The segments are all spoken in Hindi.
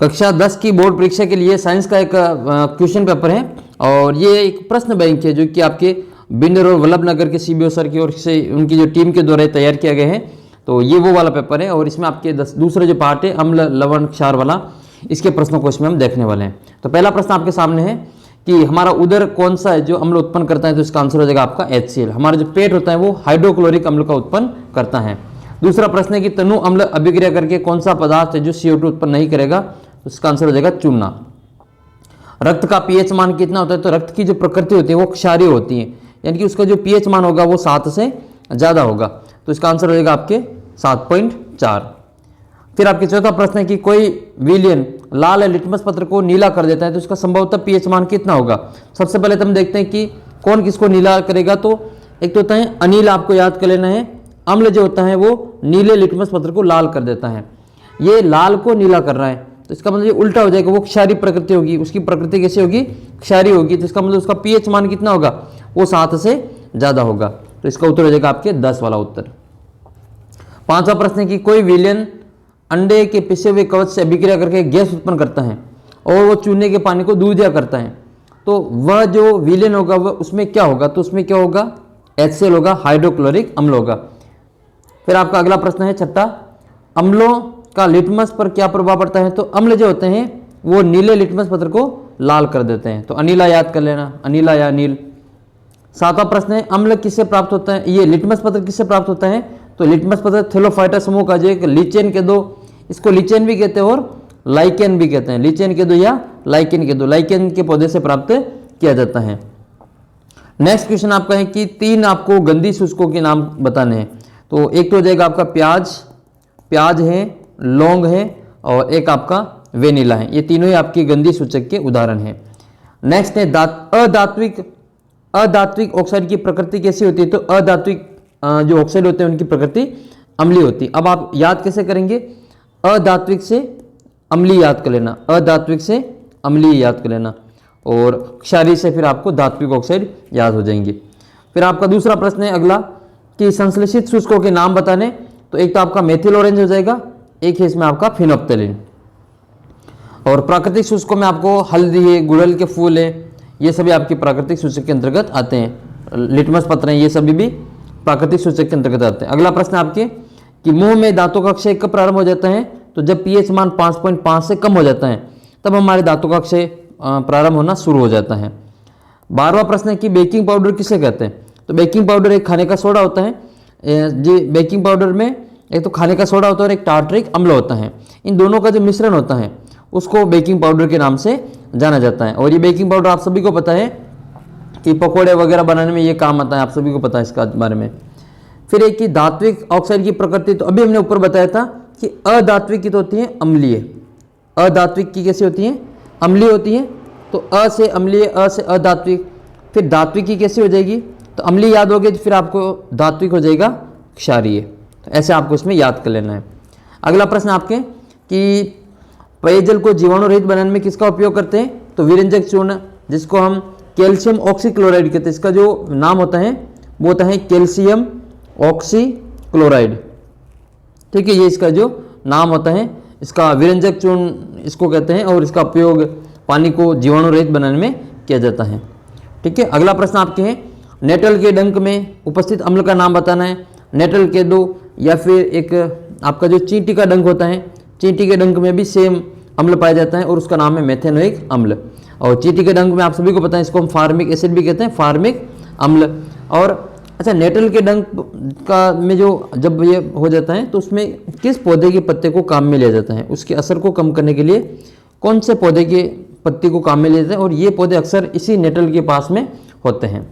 कक्षा 10 की बोर्ड परीक्षा के लिए साइंस का एक क्वेश्चन पेपर है और ये एक प्रश्न बैंक है जो कि आपके बिंदर और वल्लभनगर के सीबीओ सर की ओर से उनकी जो टीम के द्वारा तैयार किया गया है। तो ये वो वाला पेपर है और इसमें आपके दूसरे जो पार्ट है अम्ल लवण क्षार वाला, इसके प्रश्नों को इसमें हम देखने वाले हैं। तो पहला प्रश्न आपके सामने है कि हमारा उदर कौन सा है जो अम्ल उत्पन्न करता है, तो इसका आंसर हो जाएगा आपका HCl। हमारा जो पेट होता है वो हाइड्रोक्लोरिक अम्ल का उत्पन्न करता है। दूसरा प्रश्न है कि तनु अम्ल अभिक्रिया करके कौन सा पदार्थ है जो CO2 उत्पन्न नहीं करेगा, तो इसका आंसर हो जाएगा चूना। रक्त का pH मान कितना होता है, तो रक्त की जो प्रकृति होती है वो क्षारीय होती है, यानी कि उसका जो pH मान होगा वो 7 से ज़्यादा होगा, तो इसका आंसर हो जाएगा आपके 7.4। फिर आपके चौथा प्रश्न है कि कोई विलयन लाल लिटमस पत्र को नीला कर देता है तो इसका संभवतः pH मान कितना होगा। सबसे पहले तो हम देखते हैं कि कौन किसको नीला करेगा। तो एक तो होता है अनिल, आपको याद कर लेना है। अम्ल जो होता है वो नीले लिटमस पत्र को लाल कर देता है, ये लाल को नीला कर रहा है, तो इसका मतलब ये उल्टा हो जाएगा, वो क्षारीय प्रकृति होगी, उसकी प्रकृति कैसी होगी, क्षारीय होगी, तो इसका मतलब उसका pH मान कितना होगा, वो 7 से ज़्यादा होगा, तो इसका उत्तर हो जाएगा आपके 10 वाला उत्तर। पांचवा प्रश्न है कि कोई विलयन अंडे के पिसे हुए कवच से अभिक्रिया करके गैस उत्पन्न करता है और वो चूने के पानी को दूधिया करता है, तो वह जो विलयन होगा वह उसमें क्या होगा, तो उसमें क्या होगा, HCl होगा, हाइड्रोक्लोरिक अम्ल होगा। फिर आपका अगला प्रश्न है छठा, अम्लों का लिटमस पर क्या प्रभाव पड़ता है, तो अम्ल जो होते हैं वो नीले लिटमस पत्र को लाल कर देते हैं, तो अनीला याद कर लेना, अनीला या नील। सातवां प्रश्न है अम्ल किससे प्राप्त होता है, ये लिटमस पत्र किससे प्राप्त होता है, तो लिटमस पत्र थैलोफाइटा समूह का जो एक लीचेन के दो, इसको लीचेन भी कहते हैं और लाइकेन भी कहते हैं, लीचेन के दो या लाइकेन के दो, लाइकेन के पौधे से प्राप्त किया जाता है। नेक्स्ट क्वेश्चन आपका है कि 3 आपको गंदी शुष्कों के नाम बताने हैं, तो एक तो हो जाएगा आपका प्याज है, लौंग है और एक आपका वेनिला है, ये तीनों ही आपकी गंदी सूचक के उदाहरण हैं। नेक्स्ट है अधात्विक ऑक्साइड की प्रकृति कैसी होती है, तो अधात्विक जो ऑक्साइड होते हैं उनकी प्रकृति अम्लीय होती है। अब आप याद कैसे करेंगे, अधात्विक से अम्लीय याद कर लेना, अधात्विक से अम्लीय याद कर लेना और क्षारीय से फिर आपको धात्विक ऑक्साइड याद हो जाएंगे। फिर आपका दूसरा प्रश्न है अगला कि संश्लेषित शुष्कों के नाम बताने, तो एक तो आपका मेथिल ऑरेंज हो जाएगा, एक है इसमें आपका फिनोप्थेलिन। और प्राकृतिक शुष्कों में आपको हल्दी है, गुड़हल के फूल है, ये सभी आपकी प्राकृतिक सूचक के अंतर्गत आते हैं। लिटमस पत्र हैं, ये सभी भी प्राकृतिक सूचक के अंतर्गत आते हैं। अगला प्रश्न आपके कि मुंह में दांतों का क्षय कब प्रारंभ हो जाता है, तो जब pH मान 5.5 से कम हो जाता है तब हमारे दांतों का क्षय प्रारंभ होना शुरू हो जाता है। 12वां प्रश्न है कि बेकिंग पाउडर किसे कहते हैं, तो बेकिंग पाउडर एक खाने का सोडा होता है, जी बेकिंग पाउडर में एक तो खाने का सोडा होता है और एक टार्टरिक अम्ल होता है, इन दोनों का जो मिश्रण होता है उसको बेकिंग पाउडर के नाम से जाना जाता है। और ये बेकिंग पाउडर आप सभी को पता है कि पकोड़े वगैरह बनाने में ये काम आता है, आप सभी को पता है इसका बारे में। फिर एक कि धात्विक ऑक्साइड की प्रकृति, तो अभी हमने ऊपर बताया था कि अधात्विक की तो होती है अम्लीय, अधात्विक की कैसी होती है, अम्लीय होती है, तो अ से अम्लीय, अ से अधात्विक। फिर धात्विक की कैसी हो जाएगी, तो अम्लीय याद हो गई तो फिर आपको धात्विक हो जाएगा क्षारीय, तो ऐसे आपको इसमें याद कर लेना है। अगला प्रश्न आपके कि पेयजल को जीवाणु रहित बनाने में किसका उपयोग करते हैं, तो विरंजक चूर्ण, जिसको हम कैल्शियम ऑक्सीक्लोराइड कहते हैं, इसका जो नाम होता है वो होता है कैल्शियम ऑक्सीक्लोराइड, ठीक है, ये इसका जो नाम होता है, इसका विरंजक चूर्ण इसको कहते हैं और इसका उपयोग पानी को जीवाणु रहित बनाने में किया जाता है, ठीक है। अगला प्रश्न आपके हैं नेटल के डंक में उपस्थित अम्ल का नाम बताना है, नेटल के दो या फिर एक आपका जो चींटी का डंक होता है, चींटी के डंक में भी सेम अम्ल पाया जाता है और उसका नाम है मेथेनोइक अम्ल। और चींटी के डंक में आप सभी को पता है इसको हम फार्मिक एसिड भी कहते हैं, फार्मिक अम्ल। और अच्छा, नेटल के डंक का में जो जब ये हो जाता है तो उसमें किस पौधे के पत्ते को काम में लिया जाता है, उसके असर को कम करने के लिए कौन से पौधे के पत्ती को काम में लिया जाता है, और ये पौधे अक्सर इसी नेटल के पास में होते हैं।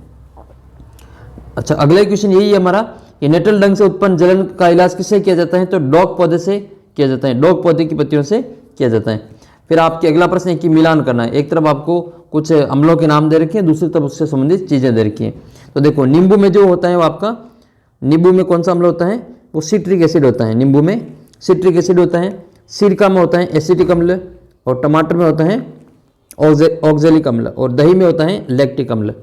अच्छा, अगला क्वेश्चन यही है हमारा कि नेटल डंक से उत्पन्न जलन का इलाज किससे किया जाता है, तो डॉग पौधे से किया जाता है, डॉग पौधे की पत्तियों से किया जाता है। फिर आपके अगला प्रश्न है कि मिलान करना है, एक तरफ आपको कुछ अम्लों के नाम दे रखे हैं, दूसरी तरफ उससे संबंधित चीज़ें दे रखी हैं। तो देखो नींबू में जो होता है वो आपका, नींबू में कौन सा अम्ल होता है, वो सिट्रिक एसिड होता है, नींबू में सिट्रिक एसिड होता है, सिरका में होता है एसिटिक अम्ल, और टमाटर में होता है ऑक्जेलिक अम्ल, और दही में होता है लैक्टिक अम्ल।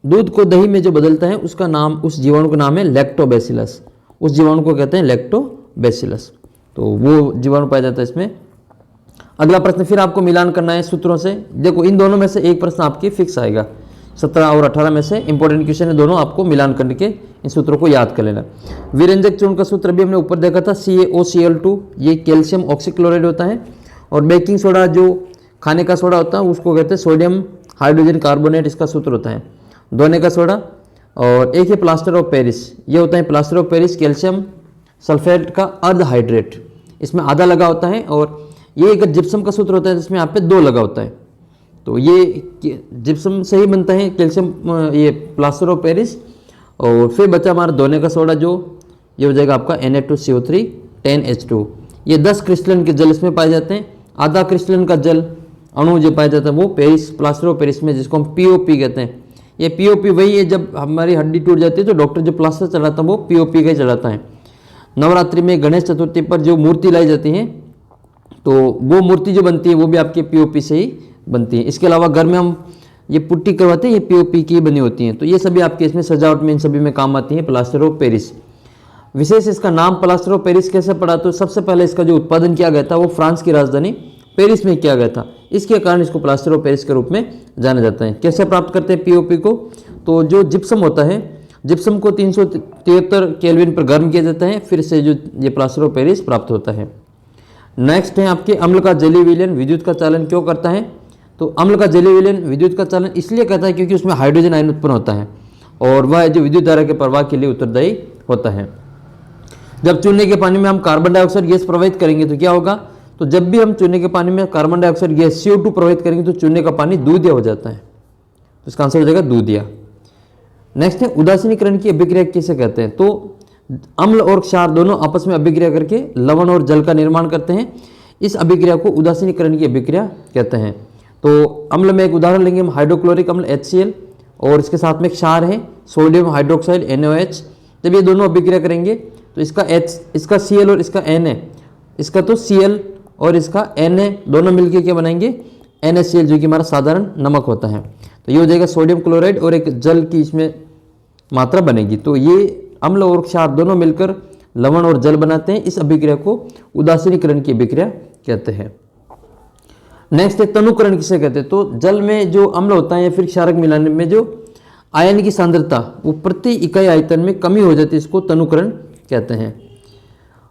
दूध को दही में जो बदलता है उसका नाम, उस जीवाणु का नाम है लैक्टोबैसिलस, उस जीवाणु को कहते हैं लैक्टोबैसिलस, तो वो जीवाणु पाया जाता है इसमें अगला प्रश्न फिर आपको मिलान करना है सूत्रों से। देखो इन दोनों में से एक प्रश्न आपकी फिक्स आएगा, 17 और 18 में से इंपॉर्टेंट क्वेश्चन है दोनों, आपको मिलान करके इन सूत्रों को याद कर लेना। विरंजक चूर्ण का सूत्र भी हमने ऊपर देखा था, CaOCl2, ये कैल्शियम ऑक्सीक्लोराइड होता है। और बेकिंग सोडा जो खाने का सोडा होता है उसको कहते हैं सोडियम हाइड्रोजन कार्बोनेट, इसका सूत्र होता है धोने का सोडा। और एक है प्लास्टर ऑफ पेरिस, ये होता है plaster of Paris calcium sulphate का अर्ध हाइड्रेट, इसमें आधा लगा होता है। और ये एक जिप्सम का सूत्र होता है जिसमें यहाँ पे 2 लगा होता है, तो ये जिप्सम से ही बनता है कैल्शियम, ये प्लास्टर ऑफ पेरिस। और फिर बचा हमारा धोने का सोडा जो ये हो जाएगा आपका Na2CO3 10H2। ये 10 क्रिस्टलन के जल इसमें पाए जाते हैं। आधा क्रिस्टलन का जल अणु जो पाया जाता है वो पेरिस प्लास्टर ऑफ पेरिस में, जिसको हम POP कहते हैं। ये POP वही है जब हमारी हड्डी टूट जाती है तो डॉक्टर जो प्लास्टर चलाता है वो POP का ही चलाता है। नवरात्रि में गणेश चतुर्थी पर जो मूर्ति लाई जाती है तो वो मूर्ति जो बनती है वो भी आपके POP से ही बनती है। इसके अलावा घर में हम ये पुट्टी करवाते हैं, ये POP की बनी होती हैं। तो ये सभी आपके इसमें सजावट में इन सभी में काम आती है प्लास्टर ऑफ पेरिस। विशेष इसका नाम प्लास्टर ऑफ पेरिस कैसे पड़ा, तो सबसे पहले इसका जो उत्पादन किया गया था वो फ्रांस की राजधानी पेरिस में किया गया था, इसके कारण इसको प्लास्टर ऑफ पेरिस के रूप में जाना जाता है। कैसे प्राप्त करते हैं POP को, तो जो जिप्सम होता है, जिप्सम को 373 केल्विन पर गर्म किया जाता है, फिर से जो ये प्लास्टर ऑफ पेरिस प्राप्त होता है। नेक्स्ट है आपके अम्ल का जलीय विलयन विद्युत का चालन क्यों करता है, तो अम्ल का जलीय विलयन विद्युत का चालन इसलिए करता है क्योंकि उसमें हाइड्रोजन आयन उत्पन्न होता है और वह जो विद्युत धारा के प्रवाह के लिए उत्तरदायी होता है। जब चूने के पानी में हम कार्बन डाइऑक्साइड गैस प्रवाहित करेंगे तो क्या होगा, तो जब भी हम चूने के पानी में कार्बन डाइऑक्साइड गैस CO2 प्रवाहित करेंगे तो चूने का पानी दूधिया हो जाता है, तो इसका आंसर हो जाएगा दूधिया। नेक्स्ट है उदासीनीकरण की अभिक्रिया किसे कहते हैं, तो अम्ल और क्षार दोनों आपस में अभिक्रिया करके लवण और जल का निर्माण करते हैं, इस अभिक्रिया को उदासीनीकरण की अभिक्रिया कहते हैं। तो अम्ल में एक उदाहरण लेंगे हम, हाइड्रोक्लोरिक अम्ल HCl और इसके साथ में क्षार है सोडियम हाइड्रोक्साइड NaOH। जब ये दोनों अभिक्रिया करेंगे तो इसका Cl और इसका Na, इसका तो Cl और इसका Na दोनों मिलकर क्या बनाएंगे NaCl, जो कि हमारा साधारण नमक होता है। तो ये हो जाएगा सोडियम क्लोराइड और एक जल की इसमें मात्रा बनेगी। तो ये अम्ल और क्षार दोनों मिलकर लवण और जल बनाते हैं, इस अभिक्रिया को उदासीनीकरण की अभिक्रिया कहते हैं। नेक्स्ट है तनुकरण किसे कहते हैं, तो जल में जो अम्ल होता है या फिर क्षारक मिलाने में जो आयन की सांद्रता वो प्रति इकाई आयतन में कमी हो जाती है, इसको तनुकरण कहते हैं।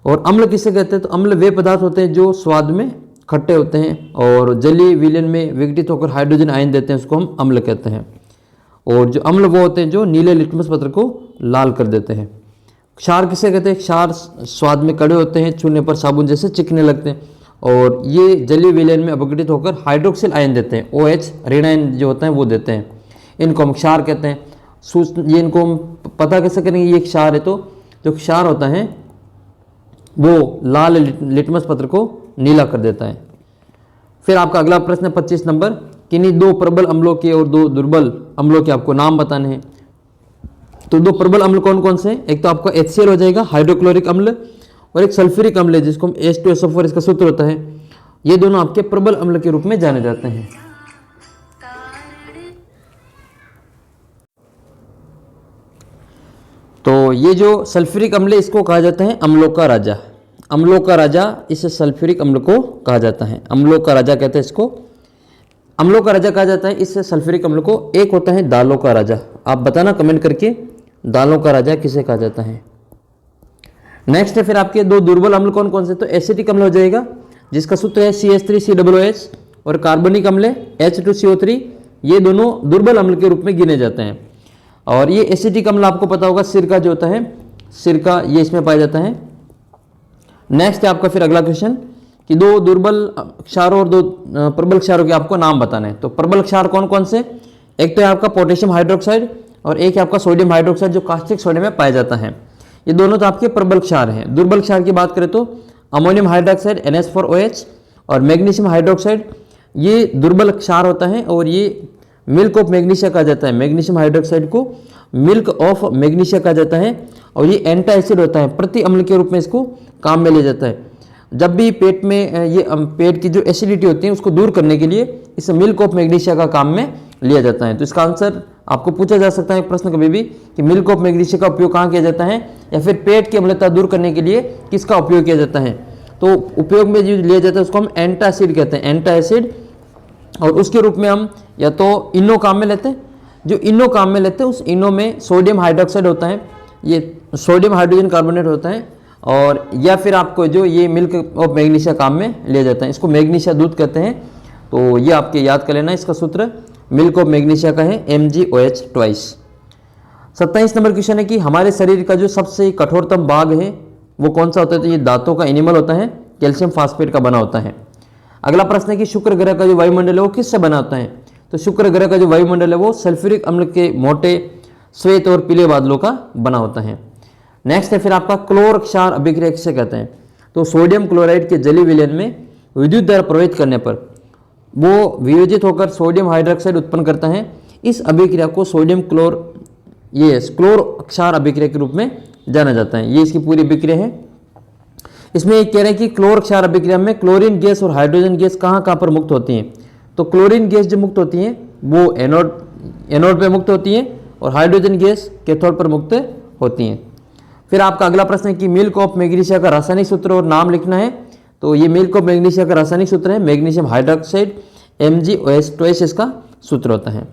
और अम्ल किसे कहते हैं, तो अम्ल वे पदार्थ होते हैं जो स्वाद में खट्टे होते हैं और जलीय विलयन में विघटित होकर हाइड्रोजन आयन देते हैं, उसको हम अम्ल कहते हैं। और जो अम्ल वो होते हैं जो नीले लिटमस पत्र को लाल कर देते हैं। क्षार किसे कहते हैं, क्षार स्वाद में कड़े होते हैं, छूने पर साबुन जैसे चिकने लगते हैं और ये जलीय विलयन में अपघटित होकर हाइड्रोक्सिल आयन देते हैं, OH ऋण आयन जो होता है वो देते हैं, इनको हम क्षार कहते हैं। ये इनको हम पता कैसे करेंगे ये क्षार है, तो जो क्षार होता है वो लाल लिटमस पत्र को नीला कर देता है। फिर आपका अगला प्रश्न 25 नंबर, किन्हीं 2 प्रबल अम्लों के और 2 दुर्बल अम्लों के आपको नाम बताने हैं। तो 2 प्रबल अम्ल कौन कौन से, एक तो आपका HCl हो जाएगा हाइड्रोक्लोरिक अम्ल, और एक सल्फ्यूरिक अम्ल है जिसको हम H2SO4 इसका सूत्र होता है। ये दोनों आपके प्रबल अम्ल के रूप में जाने जाते हैं। तो ये जो सल्फ्यूरिक अम्ल है इसको कहा जाता है अम्लों का राजा, अम्लों का राजा इस सल्फ्यूरिक अम्ल को कहा जाता है, अम्लों का राजा कहते हैं इसको, अम्लों का राजा कहा जाता है इस सल्फ्यूरिक अम्ल को। एक होता है दालों का राजा, आप बताना कमेंट करके दालों का राजा किसे कहा जाता है। नेक्स्ट है फिर आपके 2 दुर्बल अम्ल कौन कौन से, तो एसिटिक अम्ल हो जाएगा जिसका सूत्र है CH3COOH, और कार्बनिक अम्ल H2CO3, ये दोनों दुर्बल अम्ल के रूप में गिने जाते हैं। और ये एसिटिक अम्ल आपको पता होगा सिरका जो होता है, सिरका ये इसमें पाया जाता है। नेक्स्ट है आपका फिर अगला क्वेश्चन कि 2 दुर्बल क्षारों और 2 प्रबल क्षारों के आपको नाम बताने हैं। तो प्रबल क्षार कौन कौन से, एक तो है आपका पोटेशियम हाइड्रोक्साइड और एक है आपका सोडियम हाइड्रोक्साइड जो कास्टिक सोडे में पाया जाता है, ये दोनों तो आपके प्रबल क्षार हैं। दुर्बल क्षार की बात करें तो अमोनियम हाइड्रोक्साइड NH4OH और मैग्नीशियम हाइड्रोक्साइड, ये दुर्बल क्षार होता है और ये मिल्क ऑफ मैग्नीशिया कहा जाता है, मैग्नीशियम हाइड्रोक्साइड को मिल्क ऑफ मैग्नीशिया कहा जाता है। और ये एंटी एसिड होता है, प्रति अम्ल के रूप में इसको काम में लिया जाता है। जब भी पेट में ये पेट की जो एसिडिटी होती है उसको दूर करने के लिए इस मिल्क ऑफ मैग्नीशिया का काम में लिया जाता है। तो इसका आंसर आपको पूछा जा सकता है प्रश्न कभी भी कि मिल्क ऑफ मैग्नीशिया का उपयोग कहाँ किया जाता है, या फिर पेट की अम्लता दूर करने के लिए किसका उपयोग किया जाता है। तो उपयोग में जो लिया जाता है उसको हम एंटासिड कहते हैं, एंटासिड। और उसके रूप में हम या तो इनो काम में लेते हैं, जो इनो काम में लेते हैं उस इनो में सोडियम हाइड्रोक्साइड होता है, ये सोडियम हाइड्रोजन कार्बोनेट होता है, और या फिर आपको जो ये मिल्क ऑफ मैग्नीशिया काम में लिया जाता है, इसको मैग्नीशिया दूध कहते हैं। तो ये आपके याद कर लेना, इसका सूत्र मिल्क ऑफ मैग्नीशिया का है MgOH ट्वाइस। 27 नंबर क्वेश्चन है कि हमारे शरीर का जो सबसे कठोरतम भाग है वो कौन सा होता है? तो ये दांतों का एनिमल होता है, कैल्शियम फास्फेट का बना होता है। अगला प्रश्न है कि शुक्र ग्रह का जो वायुमंडल है वो किससे बना होता है? तो शुक्र ग्रह का जो वायुमंडल है वो सल्फ्यूरिक अम्ल के मोटे श्वेत और पीले बादलों का बना होता है। नेक्स्ट है फिर आपका क्लोर क्षार अभिक्रिया किसे कहते हैं? तो सोडियम क्लोराइड के जलीय विलयन में विद्युत द्वारा प्रभावित करने पर वो वियोजित होकर सोडियम हाइड्रोक्साइड उत्पन्न करता है। इस अभिक्रिया को सोडियम क्लोर क्षार अभिक्रिया के रूप में जाना जाता है। ये इसकी पूरी अभिक्रिया है। इसमें कह रहे हैं कि क्लोर क्षार अभिक्रिया में क्लोरीन गैस और हाइड्रोजन गैस कहाँ पर मुक्त होती हैं? तो क्लोरीन गैस जो मुक्त होती हैं वो एनोड पे मुक्त होती हैं और हाइड्रोजन गैस कैथोड पर मुक्त होती हैं। फिर आपका अगला प्रश्न है कि मिल्क ऑफ मैग्नीशिया का रासायनिक सूत्र और नाम लिखना है। तो ये मिल्क ऑफ मैग्नीशिया का रासायनिक सूत्र है मैग्नीशियम हाइड्रोक्साइड, MgOH ट्वाइस इसका सूत्र होता है।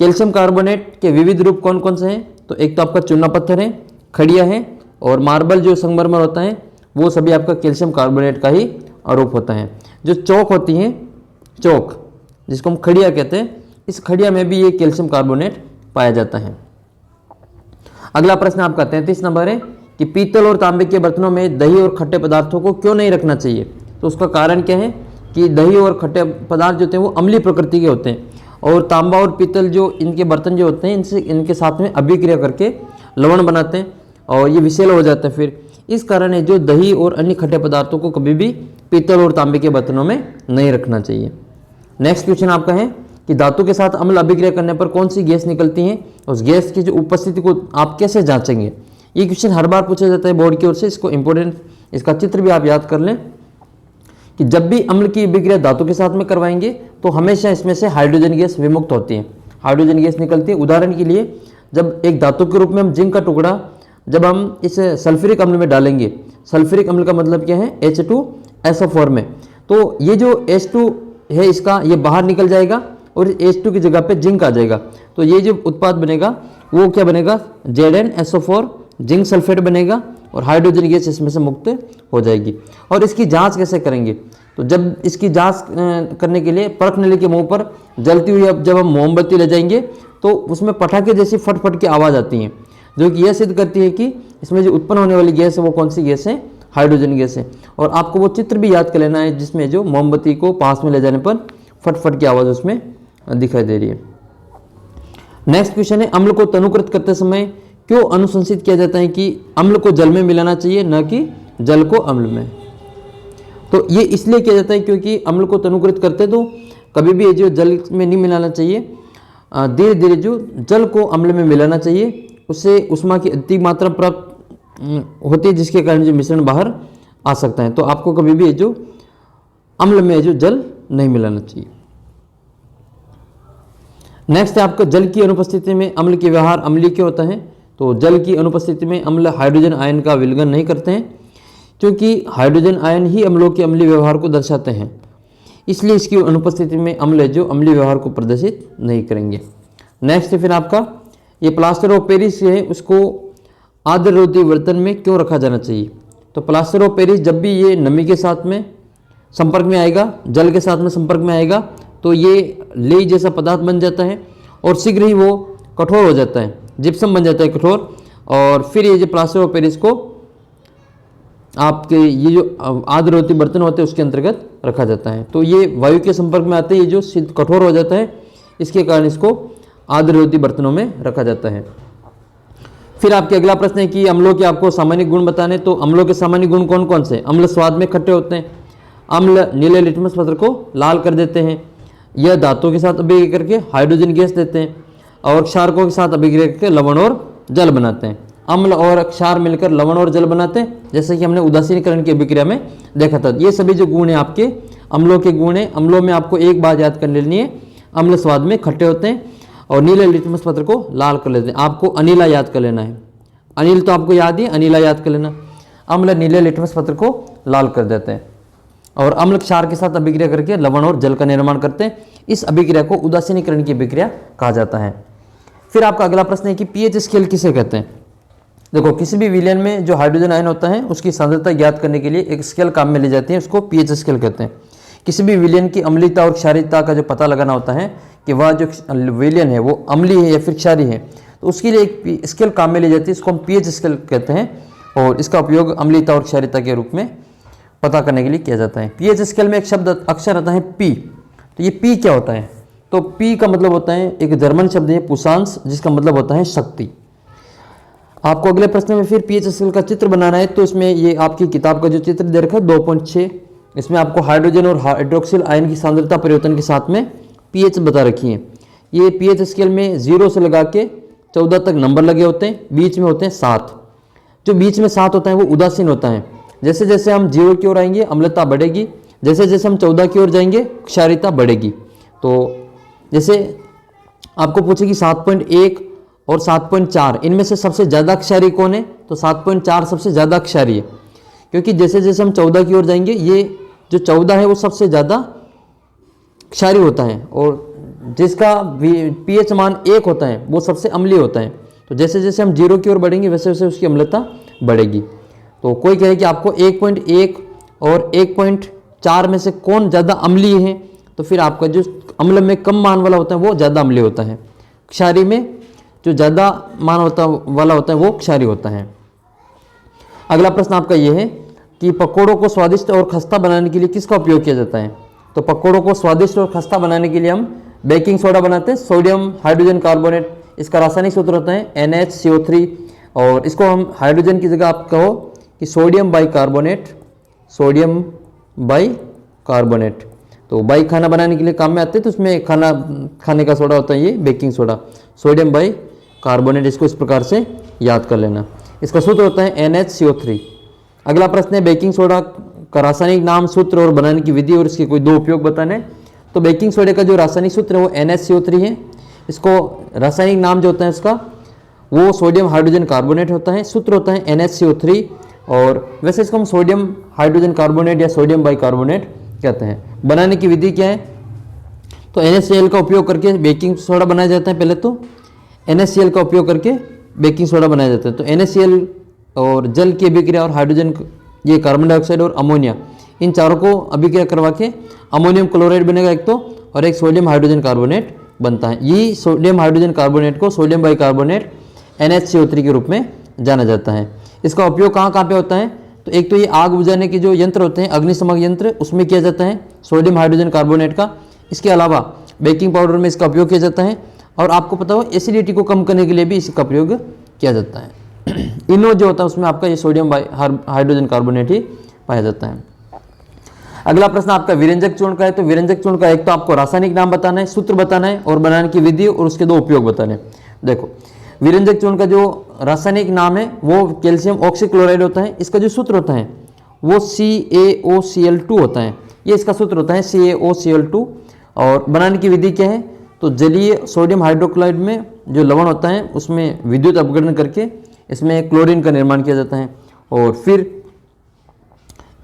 कैल्शियम कार्बोनेट के विविध रूप कौन कौन से हैं? तो एक तो आपका चूना पत्थर है, खड़िया है, और मार्बल जो संगमरमर होता है वो सभी आपका कैल्शियम कार्बोनेट का ही रूप होता है। जो चौक होती हैं, चौक जिसको हम खड़िया कहते हैं, इस खड़िया में भी ये कैल्शियम कार्बोनेट पाया जाता है। अगला प्रश्न आपका 33 नंबर है कि पीतल और तांबे के बर्तनों में दही और खट्टे पदार्थों को क्यों नहीं रखना चाहिए? तो उसका कारण क्या है कि दही और खट्टे पदार्थ जो होते हैं वो अम्लीय प्रकृति के होते हैं, और तांबा और पीतल जो इनके बर्तन जो होते हैं इनके साथ में अभिक्रिया करके लवण बनाते हैं और ये विषैला हो जाता है। फिर इस कारण है जो दही और अन्य खट्टे पदार्थों को कभी भी पीतल और तांबे के बर्तनों में नहीं रखना चाहिए। नेक्स्ट क्वेश्चन आपका है कि धातु के साथ अम्ल अभिक्रिया करने पर कौन सी गैस निकलती है? उस गैस की जो उपस्थिति को आप कैसे जांचेंगे? ये क्वेश्चन हर बार पूछा जाता है बोर्ड की ओर से, इसको इंपॉर्टेंट, इसका चित्र भी आप याद कर लें कि जब भी अम्ल की अभिक्रिया धातु के साथ में करवाएंगे तो हमेशा इसमें से हाइड्रोजन गैस विमुक्त होती है, हाइड्रोजन गैस निकलती है। उदाहरण के लिए जब एक धातु के रूप में हम जिंक का टुकड़ा जब हम इस सल्फ्यूरिक अम्ल में डालेंगे, सल्फ्यूरिक अम्ल का मतलब क्या है? H2SO4 में, तो ये जो H2 है इसका ये बाहर निकल जाएगा और H2 की जगह पे जिंक आ जाएगा। तो ये जो उत्पाद बनेगा वो क्या बनेगा? ZnSO4 जिंक सल्फेट बनेगा और हाइड्रोजन गैस इसमें से मुक्त हो जाएगी। और इसकी जांच कैसे करेंगे? तो जब इसकी जांच करने के लिए परख नली के मुंह पर जलती हुई जब हम मोमबत्ती ले जाएंगे तो उसमें पटाखे जैसी फटफट की आवाज़ आती है, जो कि यह सिद्ध करती है कि इसमें जो उत्पन्न होने वाली गैस है वो कौन सी गैस है? हाइड्रोजन गैस है। और आपको वो चित्र भी याद कर लेना है जिसमें जो मोमबत्ती को पास में ले जाने पर फटफट की आवाज़ उसमें दिखाई दे रही है। नेक्स्ट क्वेश्चन है अम्ल को तनुकृत करते समय क्यों अनुशंसित किया जाता है कि अम्ल को जल में मिलाना चाहिए न कि जल को अम्ल में? तो ये इसलिए किया जाता है क्योंकि अम्ल को तनुकृत करते तो कभी भी जो जल में नहीं मिलाना चाहिए, धीरे धीरे जो जल को अम्ल में मिलाना चाहिए, उससे उष्मा की अधिक मात्रा प्राप्त होती है जिसके कारण जो मिश्रण बाहर आ सकता है। तो आपको कभी भी जो अम्ल में जो जल नहीं मिलाना चाहिए। नेक्स्ट है आपको जल की अनुपस्थिति में अम्ल के व्यवहार अम्लीय क्यों होता है? तो जल की अनुपस्थिति में अम्ल हाइड्रोजन आयन का विलयन नहीं करते हैं क्योंकि हाइड्रोजन आयन ही अम्लों के अम्लीय व्यवहार को दर्शाते हैं, इसलिए इसकी अनुपस्थिति में अम्ल जो अम्लीय व्यवहार को प्रदर्शित नहीं करेंगे। नेक्स्ट है फिर आपका ये प्लास्टर ऑफ पेरिस है, उसको आर्द्ररोधी बर्तन में क्यों रखा जाना चाहिए? तो प्लास्टर ऑफ पेरिस जब भी ये नमी के साथ में संपर्क में आएगा, जल के साथ में संपर्क में आएगा, तो ये लेई जैसा पदार्थ बन जाता है और शीघ्र ही वो कठोर हो जाता है, जिप्सम बन जाता है कठोर, और फिर ये जो प्लास्टर ऑफ पेरिस को आपके ये जो आर्द्ररोधी बर्तन होते हैं उसके अंतर्गत रखा जाता है। तो ये वायु के संपर्क में आते ही ये जो कठोर हो जाता है, इसके कारण इसको आर्द्ररोधी बर्तनों में रखा जाता है। फिर आपके अगला प्रश्न है कि अम्लों के आपको सामान्य गुण बताने। तो अम्लों के सामान्य गुण कौन कौन से? अम्ल स्वाद में खट्टे होते हैं, अम्ल नीले लिटमस पत्र को लाल कर देते हैं, यह धातुओं के साथ अभिक्रिया करके हाइड्रोजन गैस देते हैं, और क्षारकों के साथ अभिक्रिया करके लवण और जल बनाते हैं। अम्ल और क्षार मिलकर लवण और जल बनाते हैं, जैसे कि हमने उदासीनीकरण की अभिक्रिया में देखा था। ये सभी जो गुण हैं आपके अम्लों के गुण हैं। अम्लों में आपको एक बात याद कर लेनी है, अम्ल स्वाद में खट्टे होते हैं और नीले लिटमस पत्र को लाल कर लेते हैं। आपको अनिला याद कर लेना है, अनिल तो आपको याद ही, अनिला याद कर लेना। अम्ल नीले लिटमस पत्र को लाल कर देते हैं। और अम्ल क्षार के साथ अभिक्रिया करके लवण और जल का निर्माण करते हैं। इस अभिक्रिया को उदासीनीकरण की अभिक्रिया कहा जाता है। फिर आपका अगला प्रश्न है कि पीएच स्केल किसे कहते हैं। देखो, किसी भी विलयन में जो हाइड्रोजन आयन होता है उसकी सांद्रता ज्ञात करने के लिए एक स्केल काम में ली जाती है, उसको पीएच स्केल कहते हैं। किसी भी विलयन की अम्लीयता और क्षारीयता का जो पता लगाना होता है कि वह जो विलयन है वो अम्लीय है या फिर क्षारीय है, तो उसके लिए एक स्केल काम में ली जाती है, इसको हम पीएच स्केल कहते हैं। और इसका उपयोग अम्लीयता और क्षारीयता के रूप में पता करने के लिए किया जाता है। पीएच स्केल में एक शब्द अक्षर आता है पी। तो ये पी क्या होता है? तो पी का मतलब होता है, एक जर्मन शब्द है पुशांस, जिसका मतलब होता है शक्ति। आपको अगले प्रश्न में फिर पीएच स्केल का चित्र बनाना है। तो इसमें ये आपकी किताब का जो चित्र दे रखा है 2.6, इसमें आपको हाइड्रोजन और हाइड्रोक्सिल आयन की सांद्रता परिवर्तन के साथ में पीएच बता रखी है। ये पीएच स्केल में 0 से लगा के 14 तक नंबर लगे होते हैं, बीच में होते हैं 7। जो बीच में 7 होता है वो उदासीन होता है। जैसे जैसे हम 0 की ओर आएंगे अम्लता बढ़ेगी, जैसे जैसे हम 14 की ओर जाएंगे क्षारीयता बढ़ेगी। तो जैसे आपको पूछे कि 7.1 और 7.4 इनमें से सबसे ज़्यादा क्षारीय कौन है, तो 7.4 सबसे ज़्यादा क्षारीय है, क्योंकि जैसे जैसे हम 14 की ओर जाएंगे ये जो 14 है वो सबसे ज़्यादा क्षारीय होता है, और जिसका पीएच मान 1 होता है वो सबसे अम्लीय होता है। तो जैसे जैसे हम 0 की ओर बढ़ेंगे वैसे वैसे उसकी अम्लता बढ़ेगी। तो कोई कहे कि आपको 1.1 और 1.4 में से कौन ज़्यादा अम्लीय है, तो फिर आपका जो अम्ल में कम मान वाला होता है वो ज़्यादा अम्लीय होता है, क्षारीय में जो ज़्यादा मान वाला होता है वो क्षारीय होता है। अगला प्रश्न आपका ये है कि पकौड़ों को स्वादिष्ट और खस्ता बनाने के लिए किसका उपयोग किया जाता है। तो पकौड़ों को स्वादिष्ट और खस्ता बनाने के लिए हम बेकिंग सोडा बनाते हैं, सोडियम हाइड्रोजन कार्बोनेट। इसका रासायनिक सूत्र होता है NaCO3, और इसको हम हाइड्रोजन की जगह आप कहो कि सोडियम बाइकार्बोनेट, सोडियम बाइकार्बोनेट। तो बाई खाना बनाने के लिए काम में आते हैं, तो उसमें खाने का सोडा होता है ये बेकिंग सोडा, सोडियम बाइकार्बोनेट। इसको इस प्रकार से याद कर लेना। इसका सूत्र होता है NaCO3। अगला प्रश्न है बेकिंग सोडा का रासायनिक नाम, सूत्र और बनाने की विधि और इसके कोई 2 उपयोग बताने। तो बेकिंग सोडे का जो रासायनिक सूत्र है वो NaCO3 है। इसको रासायनिक नाम जो होता है इसका वो सोडियम हाइड्रोजन कार्बोनेट होता है, सूत्र होता है NaCO3। और वैसे इसको हम सोडियम हाइड्रोजन कार्बोनेट या सोडियम बाइकार्बोनेट कहते हैं। बनाने की विधि क्या है, तो NaCl का उपयोग करके बेकिंग सोडा बनाया जाता है। पहले तो NaCl का उपयोग करके बेकिंग सोडा बनाया जाता है। तो NaCl और जल की अभिक्रिया और हाइड्रोजन, ये कार्बन डाइऑक्साइड और अमोनिया, इन चारों को अभिक्रिया करवा के अमोनियम क्लोराइड बनेगा एक तो, और एक सोडियम हाइड्रोजन कार्बोनेट बनता है। ये सोडियम हाइड्रोजन कार्बोनेट को सोडियम बाइकार्बोनेट NaCO3 के रूप में जाना जाता है। इसका उपयोग कहाँ कहाँ पे होता है, तो एक तो ये आग बुझाने के जो यंत्र होते हैं, अग्निशमक यंत्र, उसमें किया जाता है सोडियम हाइड्रोजन कार्बोनेट का। इसके अलावा बेकिंग पाउडर में इसका उपयोग किया जाता है, और आपको पता हो एसिडिटी को कम करने के लिए भी इसका प्रयोग किया जाता है। इनो जो होता है उसमें आपका ये सोडियम हाइड्रोजन कार्बोनेट ही पाया जाता है। अगला प्रश्न आपका विरंजक चूर्ण का है। तो विरंजक चूर्ण का एक तो आपको रासायनिक नाम बताना है, सूत्र बताना है, और बनाने की विधि और उसके 2 उपयोग बताने हैं। देखो, विरंजक चूर्ण का जो रासायनिक नाम है वो कैल्शियम ऑक्सीक्लोराइड होता है। इसका जो सूत्र होता है वो CaOCl2 होता है। ये इसका सूत्र होता है CaOCl2। और बनाने की विधि क्या है, तो जलीय सोडियम हाइड्रोक्लाइड में जो लवण होता है उसमें विद्युत अपघटन करके इसमें क्लोरीन का निर्माण किया जाता है, और फिर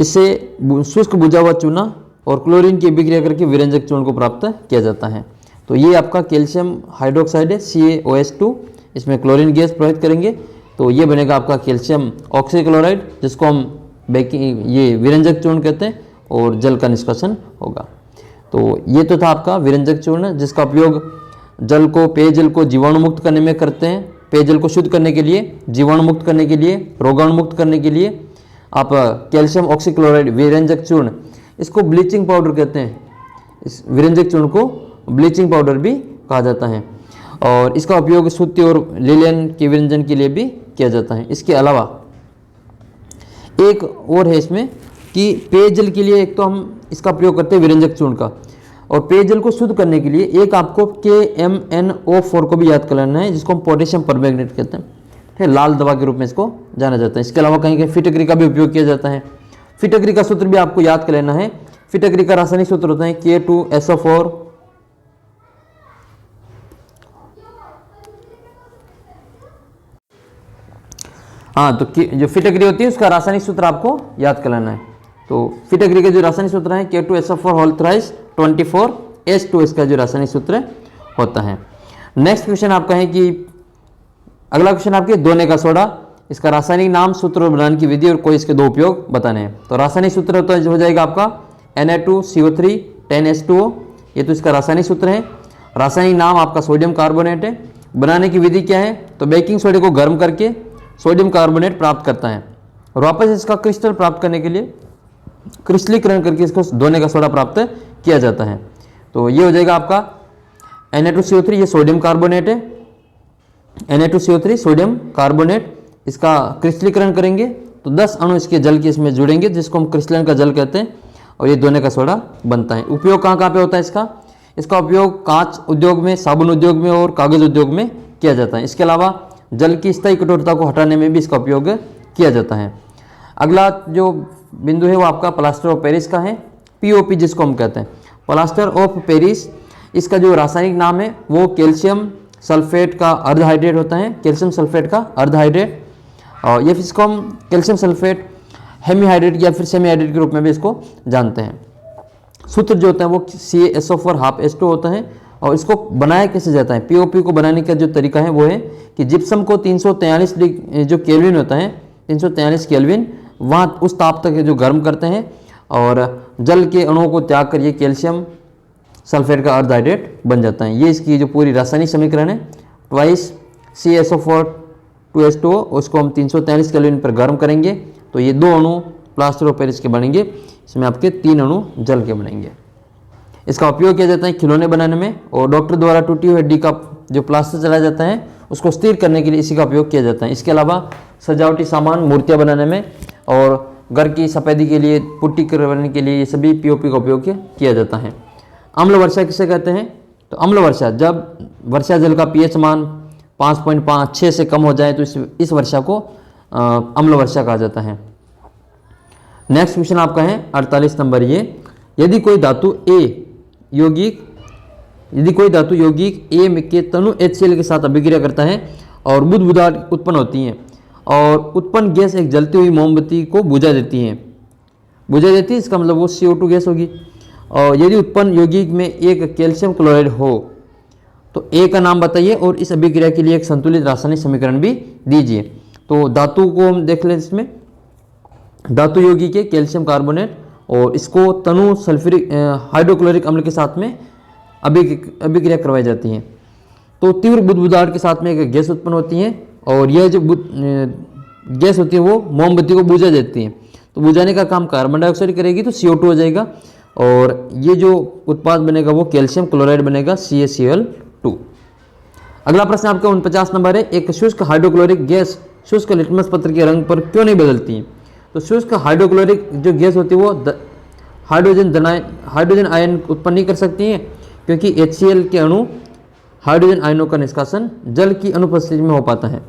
इससे शुष्क बुझा हुआ चूना और क्लोरीन की अभिक्रिया करके विरंजक चूर्ण को प्राप्त किया जाता है। तो ये आपका कैल्शियम हाइड्रोक्साइड है CaOH2, इसमें क्लोरीन गैस प्रवाहित करेंगे तो ये बनेगा आपका कैल्शियम ऑक्सीक्लोराइड, जिसको हम ये विरंजक चूर्ण कहते हैं, और जल का निष्कासन होगा। तो ये तो था आपका विरंजक चूर्ण, जिसका उपयोग जल को, पेयजल को जीवाणुमुक्त करने में करते हैं। पेयजल को शुद्ध करने के लिए, जीवाणुमुक्त करने के लिए, रोगाणुमुक्त करने के लिए आप कैल्शियम ऑक्सीक्लोराइड विरंजक चूर्ण, इसको ब्लीचिंग पाउडर कहते हैं। इस विरंजक चूर्ण को ब्लीचिंग पाउडर भी कहा जाता है, और इसका उपयोग सूती और लिनन के विरंजन के लिए भी किया जाता है। इसके अलावा एक और है इसमें कि पेयजल के लिए एक तो हम इसका प्रयोग करते हैं विरंजक चूर्ण का, और पेयजल को शुद्ध करने के लिए एक आपको KMnO4 को भी याद कर लेना है, जिसको हम पोटेशियम परमैंगनेट कहते हैं। ठीक है, लाल दवा के रूप में इसको जाना जाता है। इसके अलावा कहीं कहीं फिटकरी का भी उपयोग किया जाता है। फिटकरी का सूत्र भी आपको याद कर लेना है। फिटकरी का रासायनिक सूत्र होता है K2SO4। हाँ, तो जो फिटकरी होती है उसका रासायनिक सूत्र आपको याद कर लेना है तो फिट एग्री का जो रासायनिक सूत्र है K2SO4 होल थ्राइस 24H2 इसका जो रासायनिक सूत्र होता है। नेक्स्ट क्वेश्चन आपका है कि अगला क्वेश्चन आपके दोने का सोडा, इसका रासायनिक नाम, सूत्र और बनाने की विधि और कोई इसके दो उपयोग बताने हैं। तो रासायनिक सूत्र हो जाएगा आपका Na2CO3 10H2O, ये तो इसका रासायनिक सूत्र है। रासायनिक नाम आपका सोडियम कार्बोनेट है। बनाने की विधि क्या है, तो बेकिंग सोडे को गर्म करके सोडियम कार्बोनेट प्राप्त करता है और वापस इसका क्रिस्टल प्राप्त करने के लिए क्रिस्टलीकरण करके इसको दोने का सोडा प्राप्त किया जाता है। तो ये हो जाएगा आपका Na2CO3, ये सोडियम कार्बोनेट है, Na2CO3 सोडियम कार्बोनेट। इसका क्रिस्टलीकरण करेंगे तो 10 अणु इसके जल के इसमें जुड़ेंगे जिसको हम क्रिस्टलन का जल कहते हैं और ये दोने का सोडा बनता है। उपयोग कहाँ कहाँ पे होता है इसका उपयोग कांच उद्योग में, साबुन उद्योग में और कागज उद्योग में किया जाता है। इसके अलावा जल की स्थायी कठोरता को हटाने में भी इसका उपयोग किया जाता है। अगला जो बिंदु है वो आपका प्लास्टर ऑफ पेरिस का है, POP जिसको हम कहते हैं, प्लास्टर ऑफ पेरिस। इसका जो रासायनिक नाम है वो कैल्शियम सल्फेट का अर्धहाइड्रेट होता है, कैल्शियम सल्फेट का अर्धहाइड्रेट, और ये इसको हम कैल्शियम सल्फेट हेमीहाइड्रेट या फिर सेमीहाइड्रेट के रूप में भी इसको जानते हैं। सूत्र जो होता है वो CaSO4 हाफ H2 होता है। और इसको बनाया कैसे जाता है, POP को बनाने का जो तरीका है वो है कि जिप्सम को 343 जो केल्विन होता है 343 केल्विन वहाँ उस ताप तक जो गर्म करते हैं और जल के अणुओं को त्याग कर ये कैल्शियम सल्फेट का अर्धहाइड्रेट बन जाता है। ये इसकी जो पूरी रासायनिक समीकरण है, ट्वाइस CaSO4 2H2O, उसको हम 343 केल्विन पर गर्म करेंगे तो ये दो अणु प्लास्टर ऑफ पेरिस के बनेंगे, इसमें आपके 3 अणु जल के बनेंगे। इसका उपयोग किया जाता है खिलौने बनाने में और डॉक्टर द्वारा टूटी हुई हड्डी का जो प्लास्टर चलाया जाता है उसको स्थिर करने के लिए इसी का उपयोग किया जाता है। इसके अलावा सजावटी सामान, मूर्तियाँ बनाने में और घर की सफेदी के लिए, पुट्टी करवाने के लिए ये सभी POP का उपयोग किया जाता है। अम्ल वर्षा किसे कहते हैं, तो अम्ल वर्षा जब वर्षा जल का pH मान 5.56 से कम हो जाए तो इस वर्षा को अम्ल वर्षा कहा जाता है। नेक्स्ट क्वेश्चन आपका है 48 नंबर, ये यदि कोई धातु यौगिक A के तनु HCl के साथ अभिक्रिया करता है और बुदबुदाहट उत्पन्न होती है और उत्पन्न गैस एक जलती हुई मोमबत्ती को बुझा देती है, इसका मतलब वो CO2 गैस होगी। और यदि उत्पन्न यौगिक में एक कैल्शियम क्लोराइड हो तो A का नाम बताइए और इस अभिक्रिया के लिए एक संतुलित रासायनिक समीकरण भी दीजिए। तो धातु को हम देख लें, इसमें धातु यौगिक है कैल्शियम कार्बोनेट और इसको तनु सल्फ्यूरिक हाइड्रोक्लोरिक अम्ल के साथ में अभिक्रिया करवाई जाती है तो तीव्र बुदबुदाहट के साथ में एक गैस उत्पन्न होती है और यह जो गैस होती है वो मोमबत्ती को बुझा देती है। तो बुझाने का काम कार्बन डाइऑक्साइड करेगी तो CO2 हो जाएगा और ये जो उत्पाद बनेगा वो कैल्शियम क्लोराइड बनेगा CaCl2। अगला प्रश्न आपका 49 नंबर है, एक शुष्क हाइड्रोक्लोरिक गैस शुष्क लिटमस पत्र के रंग पर क्यों नहीं बदलती है। तो शुष्क हाइड्रोक्लोरिक जो गैस होती है वो हाइड्रोजन आयन उत्पन्न नहीं कर सकती हैं क्योंकि HCl के अणु हाइड्रोजन आयनों का निष्कासन जल की अनुपस्थिति में हो पाता है।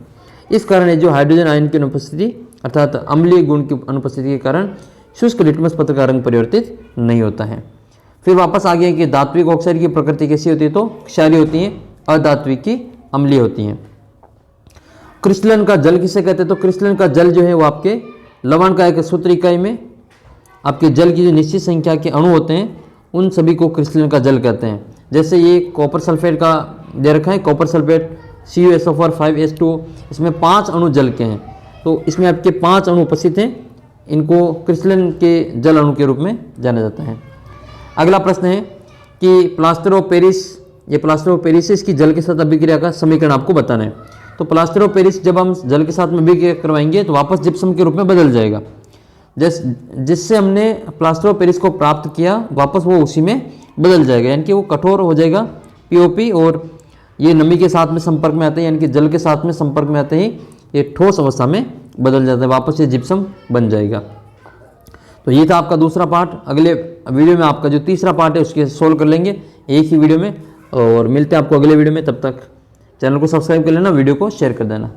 इस कारण ये जो हाइड्रोजन आयन की अनुपस्थिति अर्थात अम्लीय गुण की अनुपस्थिति के कारण शुष्क लिटमस पत्र का रंग परिवर्तित नहीं होता है। फिर वापस आ गया कि धात्विक ऑक्साइड की प्रकृति कैसी होती है, तो क्षारीय होती है, अधात्विक की अम्लीय होती हैं। क्रिस्टलन का जल किसे कहते हैं, तो क्रिस्टलन का जल जो है वो आपके लवण का एक सूत्र इकाई में आपके जल की जो निश्चित संख्या के अणु होते हैं उन सभी को क्रिस्टलन का जल कहते हैं। जैसे ये कॉपर सल्फेट का दे रखा है, कॉपर सल्फेट CuSO4 5H2O, इसमें 5 अणु जल के हैं तो इसमें आपके 5 अणु उपस्थित हैं, इनको क्रिस्टलन के जल अणु के रूप में जाना जाता है। अगला प्रश्न है कि प्लास्टर ऑफ पेरिस, ये प्लास्टर ऑफ पेरिस इसकी जल के साथ अभिक्रिया का समीकरण आपको बताना है। तो प्लास्टर ऑफ पेरिस जब हम जल के साथ में अभिक्रिया करवाएंगे तो वापस जिप्सम के रूप में बदल जाएगा। जिससे हमने प्लास्टर ऑफ पेरिस को प्राप्त किया वापस वो उसी में बदल जाएगा, यानी कि वो कठोर हो जाएगा POP, और ये नमी के साथ में संपर्क में आते हैं यानी कि जल के साथ में संपर्क में आते ही ये ठोस अवस्था में बदल जाता है, वापस ये जिप्सम बन जाएगा। तो ये था आपका दूसरा पार्ट। अगले वीडियो में आपका जो तीसरा पार्ट है उसके सोल्व कर लेंगे एक ही वीडियो में, और मिलते हैं आपको अगले वीडियो में। तब तक चैनल को सब्सक्राइब कर लेना, वीडियो को शेयर कर देना।